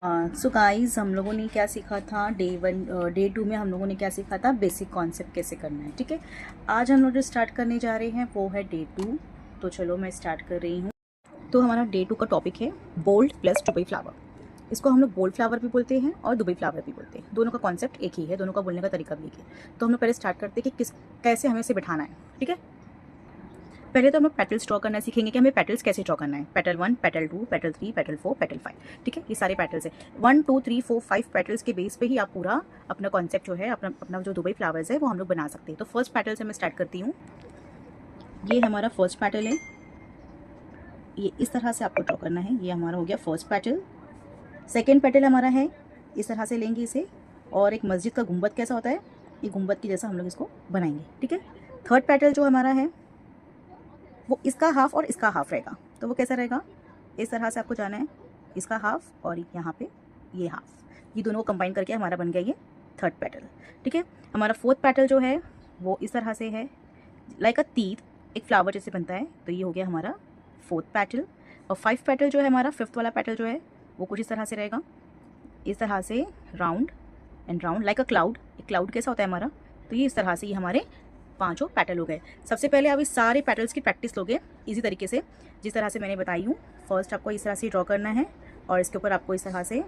So guys, हम लोगों ने क्या सीखा था डे 2 में। हम लोगों ने क्या सीखा था, बेसिक कॉन्सेप्ट कैसे करना है। ठीक है, आज हम लोग जो स्टार्ट करने जा रहे हैं वो है डे 2। तो चलो मैं स्टार्ट कर रही हूँ। तो हमारा डे 2 का टॉपिक है बोल्ड प्लस दुबई फ्लावर। इसको हम लोग बोल्ड फ्लावर भी बोलते हैं और दुबई फ्लावर भी बोलते हैं। दोनों का कॉन्सेप्ट एक ही है, दोनों का बोलने का तरीका भी एक है। तो हम लोग पहले स्टार्ट करते हैं कि कैसे हमें इसे बिठाना है। ठीक है, पहले तो हम लोग पेटल्स ड्रॉ करना सीखेंगे कि हमें पेटल्स कैसे ड्रॉ करना है। Petal 1, petal 2, petal 3, petal 4, petal 5। ठीक है, ये सारे पेटल्स है। 1 2 3 4 5 पेटल्स के बेस पे ही आप पूरा अपना कॉन्सेप्ट जो है, अपना जो दुबई फ्लावर्स है वो हम लोग बना सकते हैं। तो फर्स्ट पेटल से मैं स्टार्ट करती हूँ। ये हमारा फर्स्ट पेटल है, ये इस तरह से आपको ड्रॉ करना है। ये हमारा हो गया फर्स्ट पेटल। सेकेंड पेटल हमारा है, इस तरह से लेंगे इसे। और एक मस्जिद का गुंबद कैसा होता है, ये गुंबद की जैसा हम लोग इसको बनाएंगे। ठीक है, थर्ड पेटल जो हमारा है वो इसका हाफ और इसका हाफ रहेगा। तो वो कैसा रहेगा, इस तरह से आपको जाना है, इसका हाफ और यहाँ पे ये हाफ, ये दोनों को कंबाइन करके हमारा बन गया ये थर्ड पेटल। ठीक है, हमारा फोर्थ पेटल जो है वो इस तरह से है, लाइक अ तीर, एक फ्लावर जैसे बनता है। तो ये हो गया हमारा फोर्थ पेटल। और 5 पेटल जो है हमारा, फिफ्थ वाला पेटल जो है वो कुछ इस तरह से रहेगा, इस तरह से round and round like a cloud. एक क्लाउड कैसा होता है हमारा, तो ये इस तरह से ये हमारे पांचों पेटल हो गए। सबसे पहले आप इस सारे पेटल्स की प्रैक्टिस लोगे इजी तरीके से, जिस तरह से मैंने बताई हूँ। फर्स्ट आपको इस तरह से ड्रॉ करना है और इसके ऊपर आपको इस तरह से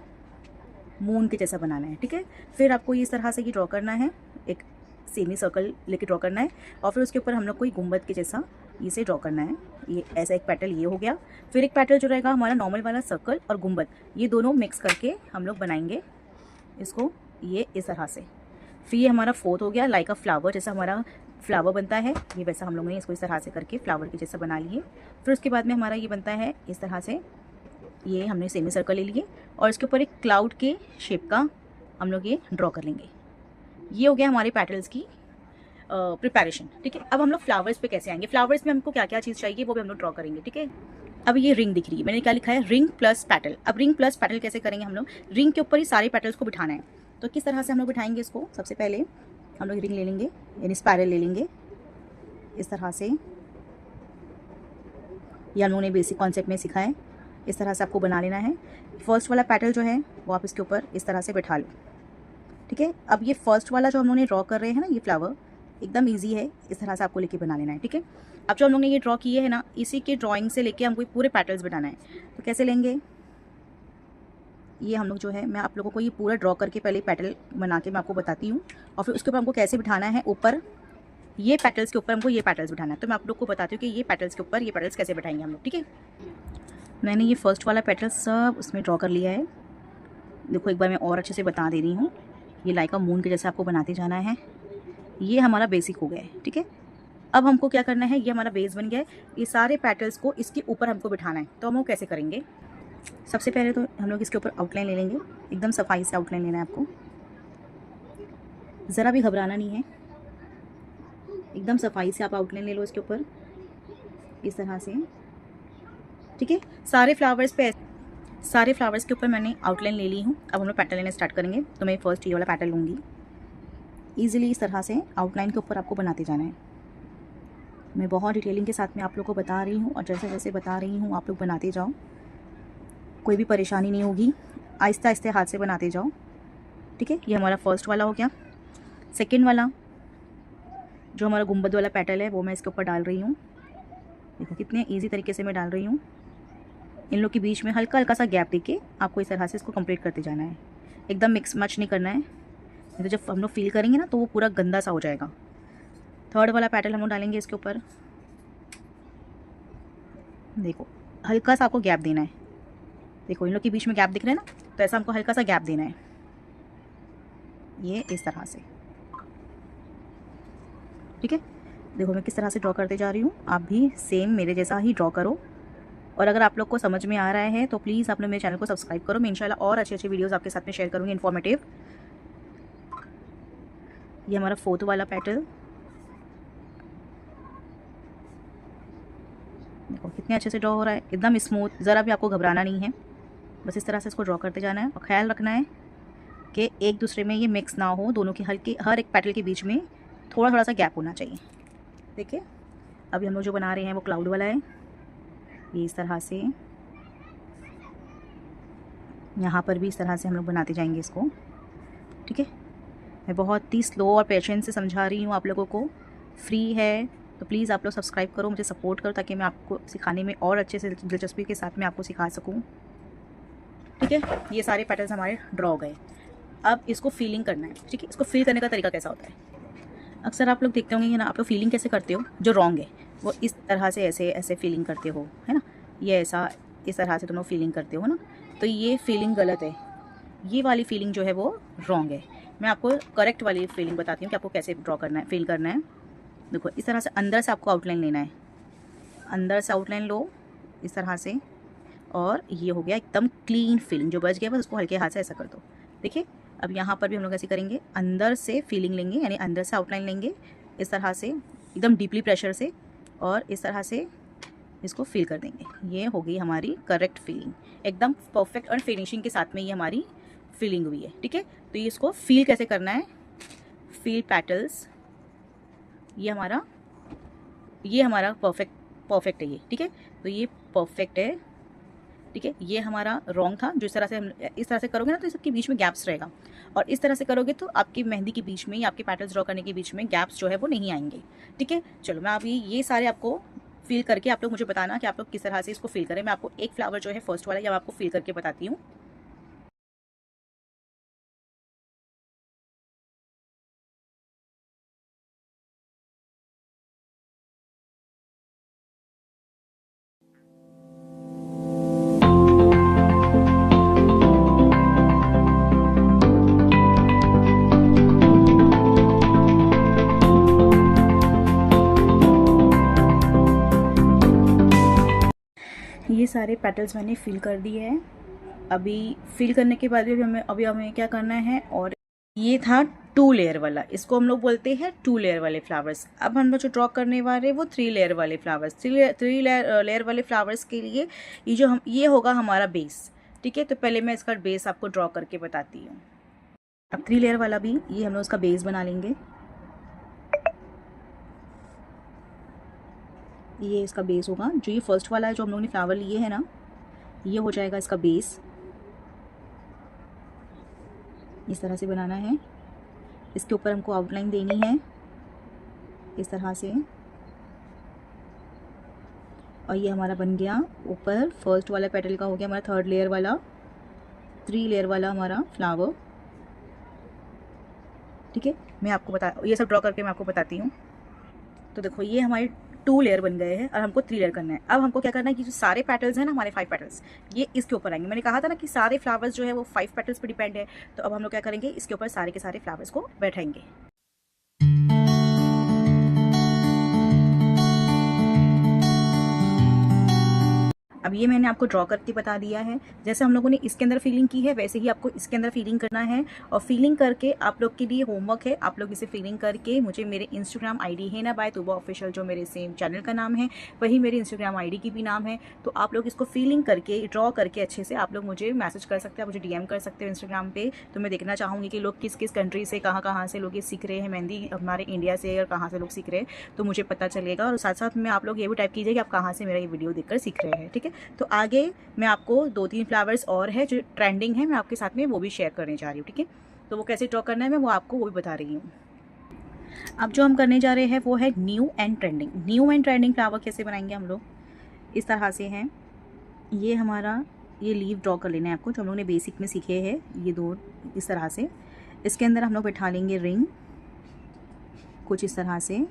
मून के जैसा बनाना है। ठीक है, फिर आपको इस तरह से ये ड्रॉ करना है, एक सेमी सर्कल लेके ड्रॉ करना है। और फिर उसके ऊपर हम लोग कोई गुंबद के जैसा इसे ड्रॉ करना है। ये ऐसा एक पेटल ये हो गया। फिर एक पेटल जो रहेगा हमारा नॉर्मल वाला सर्कल और गुंबद, ये दोनों मिक्स करके हम लोग बनाएंगे इसको, ये इस तरह से। फिर ये हमारा फोर्थ हो गया, लाइक अ फ्लावर, जैसा हमारा फ्लावर बनता है ये वैसा हम लोगों ने इसको इस तरह से करके फ्लावर के जैसा बना लिए। फिर उसके बाद में हमारा ये बनता है इस तरह से, ये हमने सेमी सर्कल ले लिए और इसके ऊपर एक क्लाउड के शेप का हम लोग ये ड्रॉ कर लेंगे। ये हो गया हमारे पेटल्स की प्रिपरेशन। ठीक है, अब हम लोग फ्लावर्स पे कैसे आएंगे। फ्लावर्स में हमको क्या क्या चीज़ चाहिए वो भी हम लोग ड्रॉ करेंगे। ठीक है, अब ये रिंग दिख रही है, मैंने क्या लिखा है, रिंग प्लस पेटल। अब रिंग प्लस पेटल कैसे करेंगे हम लोग, रिंग के ऊपर ही सारे पेटल्स को बिठाना है। तो किस तरह से हम लोग बिठाएंगे इसको, सबसे पहले हम लोग रिंग ले लेंगे, यानी स्पायरल ले लेंगे इस तरह से। ये हम लोगों ने बेसिक कॉन्सेप्ट में सीखा है, इस तरह से आपको बना लेना है। फर्स्ट वाला पेटल जो है वो आप इसके ऊपर इस तरह से बिठा लो। ठीक है, अब ये फर्स्ट वाला जो हम लोगों ने ड्रॉ कर रहे हैं ना, ये फ्लावर एकदम ईजी है, इस तरह से आपको लेके बना लेना है। ठीक है, अब जो हम लोग ने ये ड्रॉ किए है ना, इसी के ड्राइंग से लेके हमको पूरे पेटल्स बनाना है। तो कैसे लेंगे, ये हम लोग जो है, मैं आप लोगों को ये पूरा ड्रॉ करके पहले पेटल बना के मैं आपको बताती हूँ, और फिर उसके ऊपर हमको कैसे बिठाना है। ऊपर ये पेटल्स के ऊपर हमको ये पेटल्स बिठाना है। तो मैं आप लोग को बताती हूँ कि ये पेटल्स के ऊपर ये पेटल्स कैसे बिठाएंगे हम लोग। ठीक है, मैंने ये फर्स्ट वाला पेटल सब उसमें ड्रॉ कर लिया है। देखो एक बार मैं और अच्छे से बता दे रही हूँ, ये लाइक अ मून के जैसे आपको बनाते जाना है। ये हमारा बेसिक हो गया है। ठीक है, अब हमको क्या करना है, ये हमारा बेस बन गया है, ये सारे पेटल्स को इसके ऊपर हमको बिठाना है। तो हम वो कैसे करेंगे, सबसे पहले तो हम लोग इसके ऊपर आउटलाइन ले लेंगे, एकदम सफाई से आउटलाइन लेना है आपको, ज़रा भी घबराना नहीं है, एकदम सफाई से आप आउटलाइन ले लो इसके ऊपर इस तरह से। ठीक है, सारे फ्लावर्स के ऊपर मैंने आउटलाइन ले ली हूँ। अब हम लोग पेटल लेना स्टार्ट करेंगे। तो मैं फर्स्ट ये वाला पेटल लूँगी, ईजिली इस तरह से आउटलाइन के ऊपर आपको बनाते जाना है। मैं बहुत डिटेलिंग के साथ में आप लोग को बता रही हूँ, और जैसे जैसे बता रही हूँ आप लोग बनाते जाओ, कोई भी परेशानी नहीं होगी, आहिस्ते आहिस्ते हाथ से बनाते जाओ। ठीक है, ये हमारा फर्स्ट वाला हो गया। सेकेंड वाला जो हमारा गुंबद वाला पेटल है वो मैं इसके ऊपर डाल रही हूँ। देखो कितने ईजी तरीके से मैं डाल रही हूँ। इन लोग के बीच में हल्का हल्का सा गैप देके आपको इस तरह से इसको कंप्लीट करते जाना है, एकदम मिक्स मच नहीं करना है, नहीं तो जब हम लोग फील करेंगे ना तो वो पूरा गंदा सा हो जाएगा। थर्ड वाला पेटल हम लोग डालेंगे इसके ऊपर। देखो हल्का सा आपको गैप देना है, देखो इन लोग के बीच में गैप दिख रहा है ना, तो ऐसा हमको हल्का सा गैप देना है, ये इस तरह से। ठीक है, देखो मैं किस तरह से ड्रॉ करते जा रही हूँ, आप भी सेम मेरे जैसा ही ड्रॉ करो। और अगर आप लोग को समझ में आ रहा है तो प्लीज़ आप लोग मेरे चैनल को सब्सक्राइब करो, मैं इंशाल्लाह और अच्छे अच्छे वीडियोस आपके साथ में शेयर करूँगी, इन्फॉर्मेटिव। ये हमारा फोर्थ वाला पेटल, देखो कितने अच्छे से ड्रॉ हो रहा है, एकदम स्मूथ, ज़रा भी आपको घबराना नहीं है। बस इस तरह से इसको ड्रॉ करते जाना है, और ख्याल रखना है कि एक दूसरे में ये मिक्स ना हो, दोनों के हल्के हर एक पेटल के बीच में थोड़ा थोड़ा सा गैप होना चाहिए। देखिए अभी हम लोग जो बना रहे हैं वो क्लाउड वाला है, ये इस तरह से यहाँ पर भी इस तरह से हम लोग बनाते जाएंगे इसको, ठीक है। मैं बहुत ही स्लो और पेशेंस से समझा रही हूँ आप लोगों को। फ्री है तो प्लीज़ आप लोग सब्सक्राइब करो, मुझे सपोर्ट करो, ताकि मैं आपको सिखाने में और अच्छे से दिलचस्पी के साथ में आपको सिखा सकूँ, ठीक है। ये सारे पैटर्न्स हमारे ड्रॉ हो गए। अब इसको फीलिंग करना है, ठीक है। इसको फील करने का तरीका कैसा होता है, अक्सर आप लोग देखते होंगे ना, आप लोग फीलिंग कैसे करते हो, जो रॉन्ग है वो इस तरह से ऐसे ऐसे फीलिंग करते हो, है ना। ये ऐसा इस तरह से तुम लोग फीलिंग करते हो ना, तो ये फीलिंग गलत है। ये वाली फीलिंग जो है वो रॉन्ग है। मैं आपको करेक्ट वाली फीलिंग बताती हूँ कि आपको कैसे ड्रॉ करना है, फील करना है। देखो इस तरह से अंदर से आपको आउटलाइन लेना है, अंदर से आउटलाइन लो इस तरह से, और ये हो गया एकदम क्लीन फीलिंग। जो बच गया बस उसको हल्के हाथ से ऐसा कर दो, देखिए। अब यहाँ पर भी हम लोग ऐसे करेंगे, अंदर से फीलिंग लेंगे, यानी अंदर से आउटलाइन लेंगे इस तरह से, एकदम डीपली प्रेशर से, और इस तरह से इसको फील कर देंगे। ये हो गई हमारी करेक्ट फीलिंग, एकदम परफेक्ट और फिनिशिंग के साथ में ये हमारी फीलिंग हुई है, ठीक है। तो ये इसको फील कैसे करना है, फील पेटल्स, ये हमारा परफेक्ट है ये, ठीक है। तो ये परफेक्ट है, ठीक है। ये हमारा रॉन्ग था। जो इस तरह से हम इस तरह से करोगे ना तो इसके बीच में गैप्स रहेगा, और इस तरह से करोगे तो आपकी मेहंदी के बीच में या आपके पैटर्न्स ड्रॉ करने के बीच में गैप्स जो है वो नहीं आएंगे, ठीक है। चलो मैं अभी ये सारे आपको फील करके आप लोग मुझे बताना कि आप लोग किस तरह से इसको फील करें। मैं आपको एक फ्लावर जो है फर्स्ट वाला, या मैं आपको फील करके बताती हूँ। ये सारे पेटल्स मैंने फिल कर दिए हैं। अभी फिल करने के बाद भी हमें क्या करना है, और ये था 2 लेयर वाला, इसको हम लोग बोलते हैं 2 लेयर वाले फ्लावर्स। अब हम लोग जो ड्रॉ करने वाले वो 3 लेयर वाले फ्लावर्स। 3 लेयर वाले फ्लावर्स के लिए ये होगा हमारा बेस, ठीक है। तो पहले मैं इसका बेस आपको ड्रॉ करके बताती हूँ। अब 3 लेयर वाला भी ये हम लोग उसका बेस बना लेंगे। ये इसका बेस होगा, जो ये फर्स्ट वाला है जो हम लोगों ने फ्लावर लिए है ना, ये हो जाएगा इसका बेस। इस तरह से बनाना है, इसके ऊपर हमको आउटलाइन देनी है इस तरह से, और ये हमारा बन गया ऊपर फर्स्ट वाला पेटल का हो गया हमारा 3rd लेयर वाला, 3 लेयर वाला हमारा फ्लावर, ठीक है। मैं आपको ये सब ड्रॉ करके मैं आपको बताती हूँ। तो देखो ये हमारे 2 लेयर बन गए हैं और हमको 3 लेयर करना है। अब हमको क्या करना है कि जो सारे पेटल्स हैं ना, हमारे 5 पेटल्स, ये इसके ऊपर आएंगे। मैंने कहा था ना कि सारे फ्लावर्स जो है वो 5 पेटल्स पर डिपेंड है। तो अब हम लोग क्या करेंगे, इसके ऊपर सारे के सारे फ्लावर्स को बैठाएंगे। अब ये मैंने आपको ड्रॉ करके बता दिया है। जैसे हम लोगों ने इसके अंदर फीलिंग की है, वैसे ही आपको इसके अंदर फीलिंग करना है। और फीलिंग करके आप लोग के लिए होमवर्क है, आप लोग इसे फीलिंग करके मुझे मेरे इंस्टाग्राम आईडी है ना बाय तुबा ऑफिशियल, जो मेरे सेम चैनल का नाम है, वही मेरे इंस्टाग्राम आईडी की भी नाम है। तो आप लोग इसको फीलिंग करके ड्रॉ करके अच्छे से आप लोग मुझे मैसेज कर सकते हैं, मुझे डीएम कर सकते हो इंस्टाग्राम पे। तो मैं देखना चाहूँगी कि लोग किस किस कंट्री से, कहाँ से लोग ये सीख रहे हैं मेहंदी, हमारे इंडिया से, और कहाँ से लोग सीख रहे हैं, तो मुझे पता चलेगा। और साथ साथ में आप लोग ये भी टाइप कीजिए कि आप कहाँ से मेरा ये वीडियो देखकर सीख रहे हैं, ठीक है। तो आगे मैं आपको 2-3 फ्लावर्स और है जो ट्रेंडिंग है, मैं आपके साथ में वो भी शेयर करने जा रही हूँ, ठीक है। तो वो कैसे ड्रॉ करना है मैं वो आपको वो भी बता रही हूँ। अब जो हम करने जा रहे हैं वो है new and trending. New and trending flower कैसे बनाएंगे हम लोग, इस तरह से हैं। ये हमारा ये लीव ड्रॉ कर लेना है आपको, जो हम लोग ने बेसिक में सीखे हैं, ये 2 इस तरह से। इसके अंदर हम लोग बैठा लेंगे रिंग कुछ इस तरह से,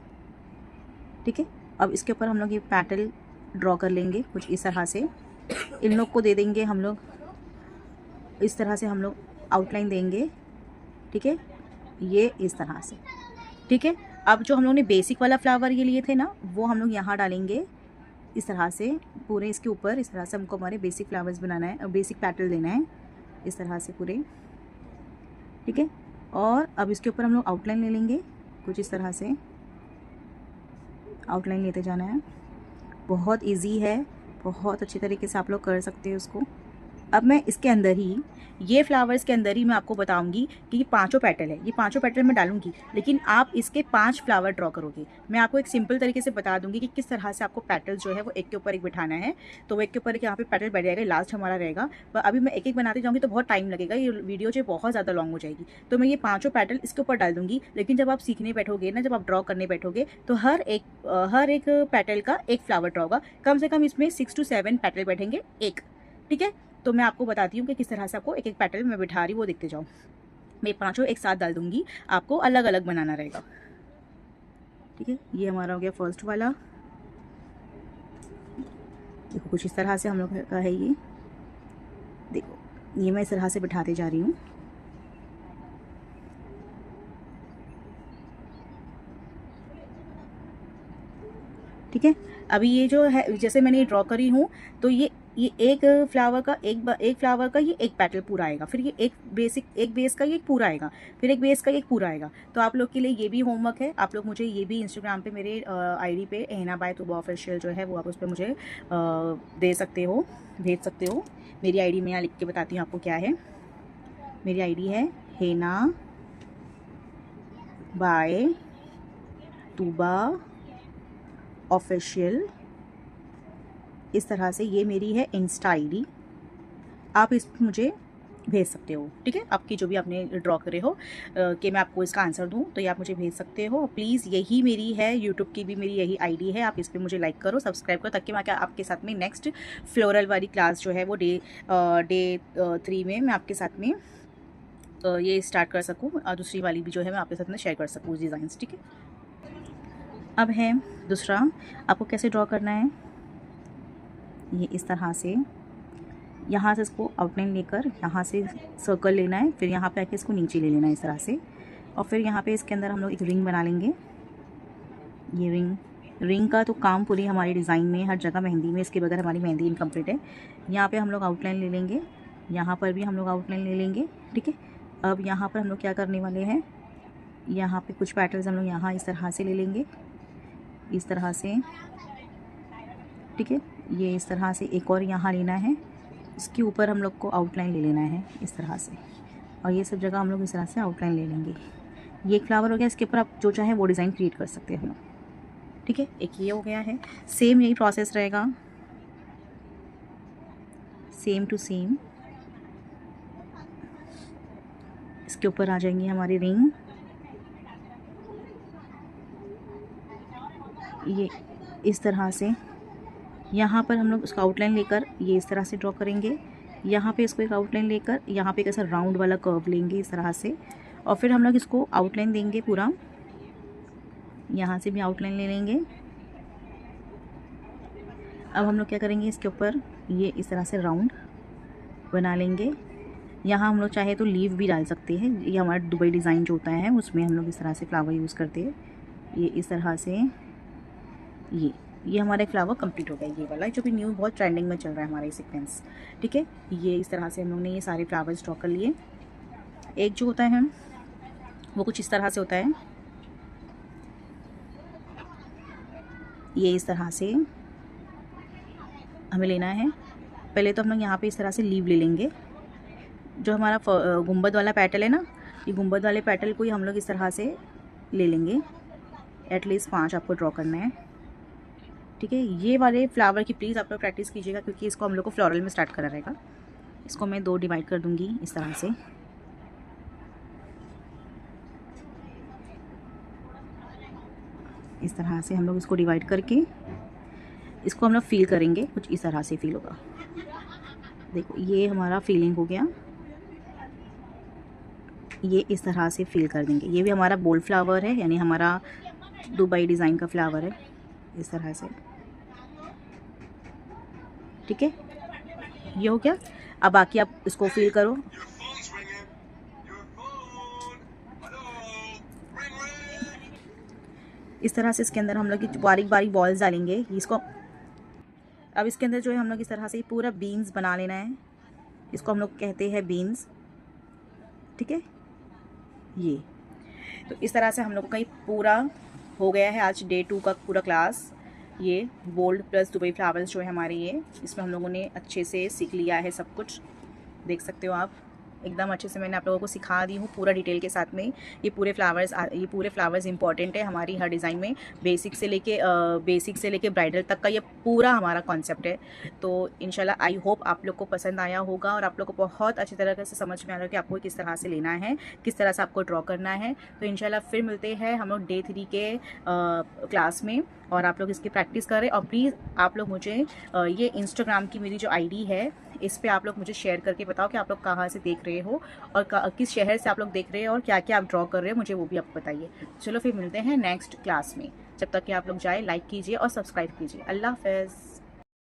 ठीक है। अब इसके ऊपर हम लोग ये पेटल ड्रॉ कर लेंगे कुछ इस तरह से। इन लोग को दे देंगे हम लोग इस तरह से, हम लोग आउटलाइन देंगे, ठीक है, ये इस तरह से, ठीक है। अब जो हम लोग ने बेसिक वाला फ्लावर ये लिए थे ना, वो हम लोग यहाँ डालेंगे इस तरह से पूरे इसके ऊपर। इस तरह से हमको हमारे बेसिक फ्लावर्स बनाना है और बेसिक पेटल देना है इस तरह से पूरे, ठीक है। और अब इसके ऊपर हम लोग आउटलाइन ले लेंगे कुछ इस तरह से, आउटलाइन लेते जाना है। बहुत इजी है, बहुत अच्छी तरीके से आप लोग कर सकते हो उसको, अब मैं इसके अंदर ही, ये फ्लावर्स के अंदर ही मैं आपको बताऊंगी कि ये पांचों पेटल है, ये पांचों पेटल मैं डालूंगी, लेकिन आप इसके 5 फ्लावर ड्रॉ करोगे। मैं आपको एक सिंपल तरीके से बता दूंगी कि किस तरह से आपको पेटल जो है वो एक के ऊपर एक बिठाना है। तो वो एक के ऊपर एक यहाँ पे पेटल बैठ जाएगा, लास्ट हमारा रहेगा। पर अभी मैं एक एक बनाते जाऊँगी तो बहुत टाइम लगेगा, ये वीडियो जो बहुत ज़्यादा लॉन्ग हो जाएगी। तो मैं ये पाँचों पेटल इसके ऊपर डाल दूँगी, लेकिन जब आप सीखने बैठोगे ना, जब आप ड्रॉ करने बैठोगे तो हर एक पेटल का एक फ्लावर ड्रॉ होगा। कम से कम इसमें 6 to 7 पेटल बैठेंगे एक, ठीक है। तो मैं आपको बताती हूँ कि किस तरह से आपको एक एक पेटल मैं बिठा रही हूँ, वो देखते जाओ। मैं पांचों एक साथ डाल दूंगी, आपको अलग अलग बनाना रहेगा, ठीक है। ये हमारा हो गया फर्स्ट वाला। देखो कुछ इस तरह से हम लोग का है ये, देखो ये मैं इस तरह से बिठाते जा रही हूँ। ठीक है, अभी ये जो है, जैसे मैंने ये ड्रॉ करी हूँ, तो ये एक फ्लावर का एक फ्लावर का ये एक पेटल पूरा आएगा, फिर ये एक बेस का ये पूरा आएगा, फिर एक बेस का ये पूरा आएगा। तो आप लोग के लिए ये भी होमवर्क है। आप लोग मुझे ये भी इंस्टाग्राम पे मेरे आईडी पे हेना बाय तुबा ऑफिशियल जो है वो आप उस पर मुझे दे सकते हो, भेज सकते हो। मेरी आईडी मैं यहाँ लिख के बताती हूँ आपको क्या है। मेरी आईडी है हेना बाय तुबा ऑफिशियल, इस तरह से ये मेरी है इंस्टा आईडी। आप इस पर मुझे भेज सकते हो, ठीक है। आपकी जो भी आपने ड्रॉ करे हो कि मैं आपको इसका आंसर दूं, तो ये आप मुझे भेज सकते हो। प्लीज़ यही मेरी है, यूट्यूब की भी मेरी यही आईडी है। आप इस पर मुझे लाइक करो, सब्सक्राइब करो, ताकि मैं आपके साथ में नेक्स्ट फ्लोरल वाली क्लास जो है वो डे 3 में मैं आपके साथ में ये स्टार्ट कर सकूँ, और दूसरी वाली भी जो है मैं आपके साथ में शेयर कर सकूँ डिज़ाइंस, ठीक है। अब है दूसरा, आपको कैसे ड्रॉ करना है। ये इस तरह से यहाँ से इसको आउटलाइन लेकर यहाँ से सर्कल लेना है, फिर यहाँ पे आके इसको नीचे ले लेना है इस तरह से, और फिर यहाँ पे इसके अंदर हम लोग एक रिंग बना लेंगे। ये रिंग का तो काम पूरी हमारी डिज़ाइन में हर जगह मेहंदी में, इसके बगैर हमारी मेहंदी इनकम्प्लीट है। यहाँ पे हम लोग आउटलाइन ले लेंगे, यहाँ पर भी हम लोग आउटलाइन ले लेंगे, ठीक है। अब यहाँ पर हम लोग क्या करने वाले हैं, यहाँ पे कुछ पैटर्न्स हम लोग यहाँ इस तरह से ले लेंगे, इस तरह से, ठीक है। ये इस तरह से एक और यहाँ लेना है, इसके ऊपर हम लोग को आउटलाइन ले लेना है इस तरह से, और ये सब जगह हम लोग इस तरह से आउटलाइन ले लेंगे। ये एक फ्लावर हो गया, इसके ऊपर आप जो चाहें वो डिज़ाइन क्रिएट कर सकते हैं हम लोग, ठीक है। एक ये हो गया है, सेम यही प्रोसेस रहेगा, सेम टू सेम। इसके ऊपर आ जाएंगी हमारी रिंग, ये इस तरह से। यहाँ पर हम लोग उसका आउटलाइन लेकर ये इस तरह से ड्रॉ करेंगे, यहाँ पे इसको एक आउटलाइन लेकर यहाँ पे एक ऐसा राउंड वाला कर्व लेंगे इस तरह से, और फिर हम लोग इसको आउटलाइन देंगे पूरा, यहाँ से भी आउटलाइन ले लेंगे। अब हम लोग क्या करेंगे, इसके ऊपर ये इस तरह से राउंड बना लेंगे। यहाँ हम लोग चाहे तो लीव भी डाल सकते हैं, ये हमारा दुबई डिज़ाइन जो होता है उसमें हम लोग इस तरह से फ्लावर यूज़ करते हैं। ये इस तरह से ये हमारा एक फ्लावर कंप्लीट हो गया, ये वाला जो भी न्यू बहुत ट्रेंडिंग में चल रहा है हमारा ये सीक्वेंस, ठीक है। ये इस तरह से हम लोग ने ये सारे फ्लावर्स ड्रॉ कर लिए। एक जो होता है वो कुछ इस तरह से होता है, ये इस तरह से हमें लेना है। पहले तो हम लोग यहाँ पे इस तरह से लीव ले लेंगे, जो हमारा गुंबद वाला पेटल है ना, ये गुंबद वाले पेटल को ही हम लोग इस तरह से ले लेंगे। एटलीस्ट 5 आपको ड्रॉ करना है, ठीक है। ये वाले फ्लावर की प्लीज़ आप लोग प्रैक्टिस कीजिएगा, क्योंकि इसको हम लोग को फ्लोरल में स्टार्ट करा रहेगा। इसको मैं 2 डिवाइड कर दूंगी इस तरह से, इस तरह से हम लोग इसको डिवाइड करके इसको हम लोग फील करेंगे, कुछ इस तरह से फील होगा। देखो ये हमारा फीलिंग हो गया, ये इस तरह से फील कर देंगे। ये भी हमारा बोल्ड फ्लावर है, यानी हमारा दुबई डिज़ाइन का फ्लावर है इस तरह से, ठीक है। ये हो गया। अब बाकी आप इसको फील करो। इस तरह से इसके अंदर हम लोग बारीक बारीक बॉल्स डालेंगे इसको। अब इसके अंदर जो है हम लोग इस तरह से पूरा बीन्स बना लेना है, इसको हम लोग कहते हैं बीन्स, ठीक है। ये तो इस तरह से हम लोग का ये पूरा हो गया है आज डे 2 का पूरा क्लास। ये बोल्ड प्लस दुबई फ्लावर्स जो है हमारे, ये इसमें हम लोगों ने अच्छे से सीख लिया है सब कुछ। देख सकते हो आप, एकदम अच्छे से मैंने आप लोगों को सिखा दी हूँ पूरा डिटेल के साथ में। ये पूरे फ्लावर्स इंपॉर्टेंट है हमारी हर डिज़ाइन में, बेसिक से लेके ब्राइडल तक का ये पूरा हमारा कॉन्सेप्ट है। तो इंशाल्लाह आई होप आप लोग को पसंद आया होगा और आप लोग को बहुत अच्छी तरह से समझ में आ रहा है कि आपको किस तरह से लेना है, किस तरह से आपको ड्रॉ करना है। तो इंशाल्लाह फिर मिलते हैं हम लोग डे 3 के क्लास में, और आप लोग इसकी प्रैक्टिस करें। और प्लीज़ आप लोग मुझे ये इंस्टाग्राम की मेरी जो आईडी है, इस पे आप लोग मुझे शेयर करके बताओ कि आप लोग कहाँ से देख रहे हो और किस शहर से आप लोग देख रहे हो और क्या क्या आप ड्रॉ कर रहे हो, मुझे वो भी आप बताइए। चलो फिर मिलते हैं नेक्स्ट क्लास में, जब तक कि आप लोग जाए लाइक कीजिए और सब्सक्राइब कीजिए। अल्लाह हाफ़िज़।